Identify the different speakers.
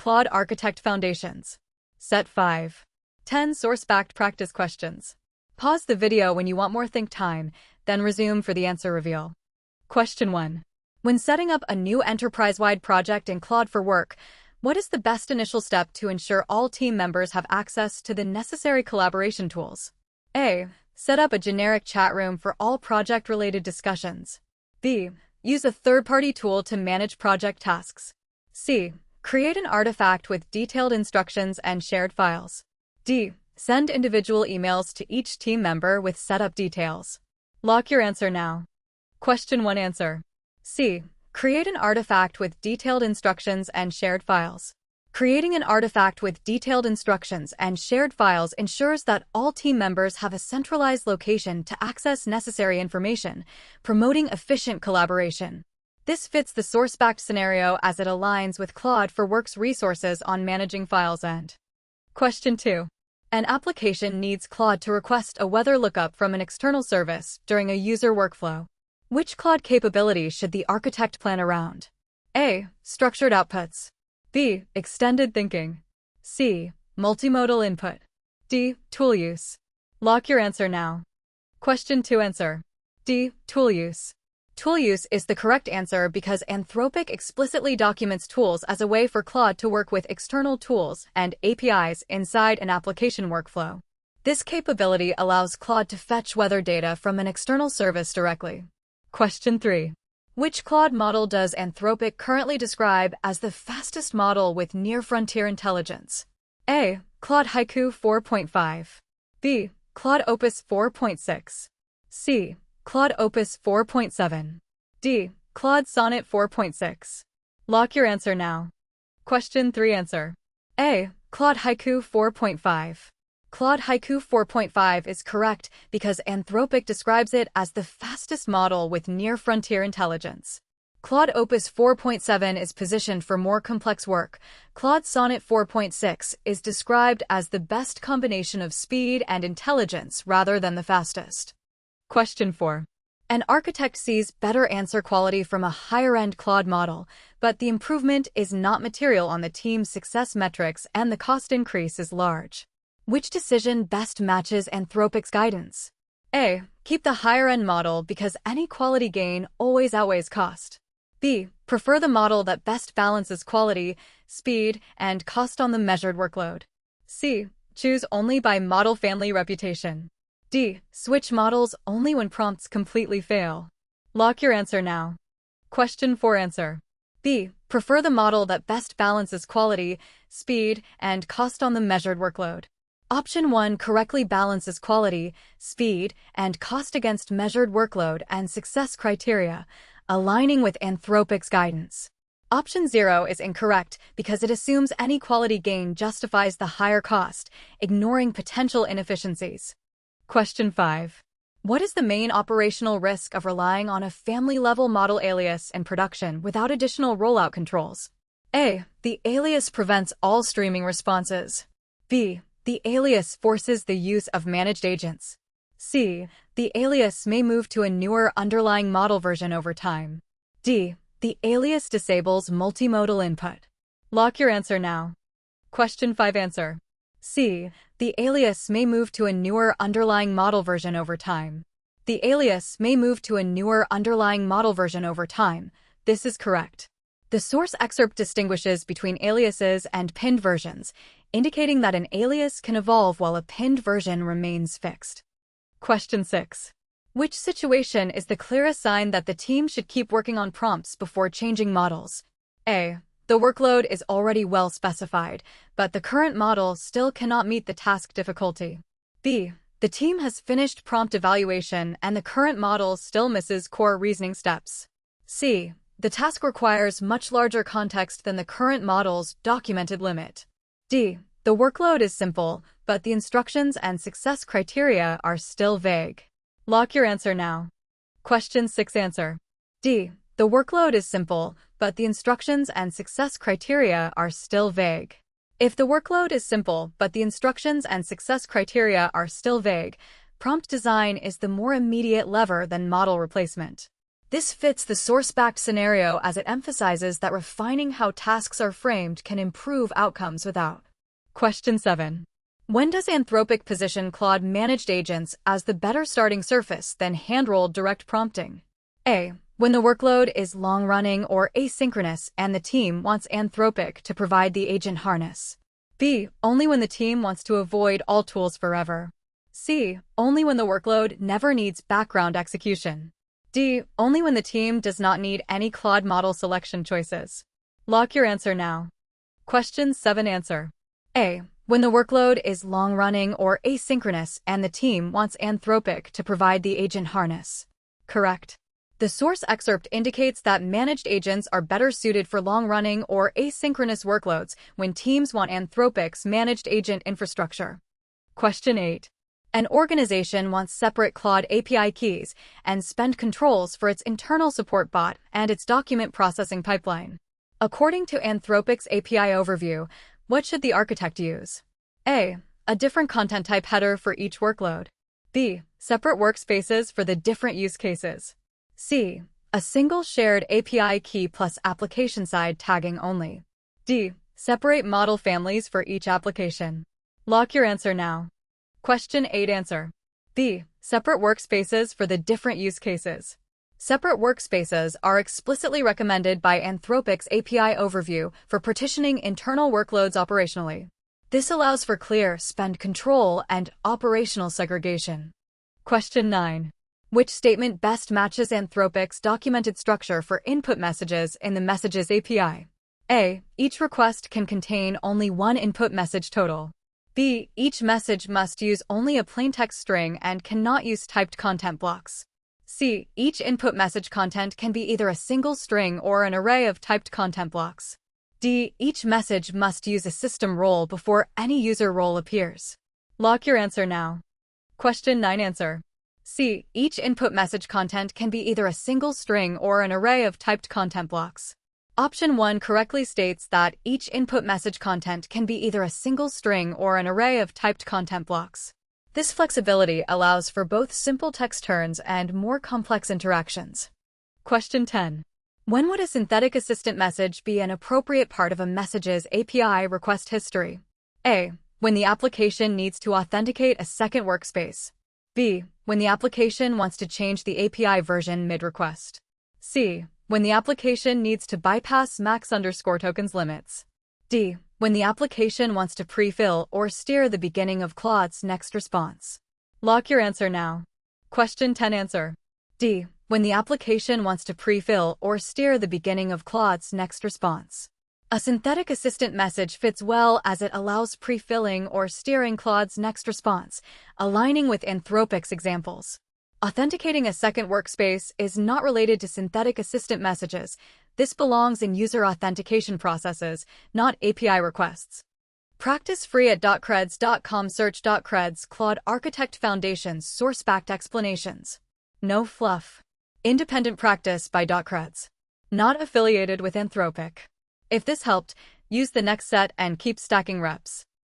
Speaker 1: Claude Architect Foundations. Set 5. 10 source-backed practice questions. Pause the video when you want more think time, then resume for the answer reveal. Question 1. When setting up a new enterprise-wide project in Claude for Work, what is the best initial step to ensure all team members have access to the necessary collaboration tools? A. Set up a generic chat room for all project-related discussions. B. Use a third-party tool to manage project tasks. C. Create an artifact with detailed instructions and shared files. D. Send individual emails to each team member with setup details. Lock your answer now. Question 1 answer. C. Create an artifact with detailed instructions and shared files. Creating an artifact with detailed instructions and shared files ensures that all team members have a centralized location to access necessary information, promoting efficient collaboration. This fits the source-backed scenario as it aligns with Claude for Work's resources on managing files and. Question 2. An application needs Claude to request a weather lookup from an external service during a user workflow. Which Claude capability should the architect plan around? A. Structured outputs. B. Extended thinking. C. Multimodal input. D. Tool use. Lock your answer now. Question 2 answer. D. Tool use. Tool use is the correct answer because Anthropic explicitly documents tools as a way for Claude to work with external tools and APIs inside an application workflow. This capability allows Claude to fetch weather data from an external service directly. Question 3. Which Claude model does Anthropic currently describe as the fastest model with near-frontier intelligence? A. Claude Haiku 4.5. B. Claude Opus 4.6. C. Claude Opus 4.7. D. Claude Sonnet 4.6. Lock your answer now. Question 3 answer. A. Claude Haiku 4.5. Claude Haiku 4.5 is correct because Anthropic describes it as the fastest model with near-frontier intelligence. Claude Opus 4.7 is positioned for more complex work. Claude Sonnet 4.6 is described as the best combination of speed and intelligence rather than the fastest. Question 4. An architect sees better answer quality from a higher-end Claude model, but the improvement is not material on the team's success metrics and the cost increase is large. Which decision best matches Anthropic's guidance? A. Keep the higher-end model because any quality gain always outweighs cost. B. Prefer the model that best balances quality, speed, and cost on the measured workload. C. Choose only by model family reputation. D. Switch models only when prompts completely fail. Lock your answer now. Question 4 answer. B. Prefer the model that best balances quality, speed, and cost on the measured workload. Option 1 correctly balances quality, speed, and cost against measured workload and success criteria, aligning with Anthropic's guidance. Option 0 is incorrect because it assumes any quality gain justifies the higher cost, ignoring potential inefficiencies. Question 5. What is the main operational risk of relying on a family-level model alias in production without additional rollout controls? A. The alias prevents all streaming responses. B. The alias forces the use of managed agents. C. The alias may move to a newer underlying model version over time. D. The alias disables multimodal input. Lock your answer now. Question 5 answer. C. The alias may move to a newer underlying model version over time. The alias may move to a newer underlying model version over time. This is correct. The source excerpt distinguishes between aliases and pinned versions, indicating that an alias can evolve while a pinned version remains fixed. Question 6. Which situation is the clearest sign that the team should keep working on prompts before changing models? A. The workload is already well specified, but the current model still cannot meet the task difficulty. B. The team has finished prompt evaluation and the current model still misses core reasoning steps. C. The task requires much larger context than the current model's documented limit. D. The workload is simple, but the instructions and success criteria are still vague. Lock your answer now. Question 6 answer. D. The workload is simple, but the instructions and success criteria are still vague. If the workload is simple, but the instructions and success criteria are still vague, prompt design is the more immediate lever than model replacement. This fits the source-backed scenario as it emphasizes that refining how tasks are framed can improve outcomes without. Question 7. When does Anthropic position Claude managed agents as the better starting surface than hand-rolled direct prompting? A. When the workload is long-running or asynchronous and the team wants Anthropic to provide the agent harness. B. Only when the team wants to avoid all tools forever. C. Only when the workload never needs background execution. D. Only when the team does not need any Claude model selection choices. Lock your answer now. Question 7 answer. A. When the workload is long-running or asynchronous and the team wants Anthropic to provide the agent harness. Correct. The source excerpt indicates that managed agents are better suited for long-running or asynchronous workloads when teams want Anthropic's managed agent infrastructure. Question 8. An organization wants separate Claude API keys and spend controls for its internal support bot and its document processing pipeline. According to Anthropic's API overview, what should the architect use? A. A different content type header for each workload. B. Separate workspaces for the different use cases. C. A single shared API key plus application-side tagging only. D. Separate model families for each application. Lock your answer now. Question 8 answer. B. Separate workspaces for the different use cases. Separate workspaces are explicitly recommended by Anthropic's API overview for partitioning internal workloads operationally. This allows for clear spend control and operational segregation. Question 9. Which statement best matches Anthropic's documented structure for input messages in the Messages API? A. Each request can contain only one input message total. B. Each message must use only a plaintext string and cannot use typed content blocks. C. Each input message content can be either a single string or an array of typed content blocks. D. Each message must use a system role before any user role appears. Lock your answer now. Question 9 answer. C. Each input message content can be either a single string or an array of typed content blocks. Option 1 correctly states that each input message content can be either a single string or an array of typed content blocks. This flexibility allows for both simple text turns and more complex interactions. Question 10. When would a synthetic assistant message be an appropriate part of a Messages API request history? A. When the application needs to authenticate a second workspace. B. When the application wants to change the API version mid-request. C. When the application needs to bypass max_tokens limits. D. When the application wants to pre-fill or steer the beginning of Claude's next response. Lock your answer now. Question 10 answer. D. When the application wants to pre-fill or steer the beginning of Claude's next response. A synthetic assistant message fits well as it allows pre-filling or steering Claude's next response, aligning with Anthropic's examples. Authenticating a second workspace is not related to synthetic assistant messages. This belongs in user authentication processes, not API requests. Practice free at dotCreds.com. Search dotCreds Claude Architect Foundations source-backed explanations. No fluff. Independent practice by dotCreds. Not affiliated with Anthropic. If this helped, use the next set and keep stacking reps.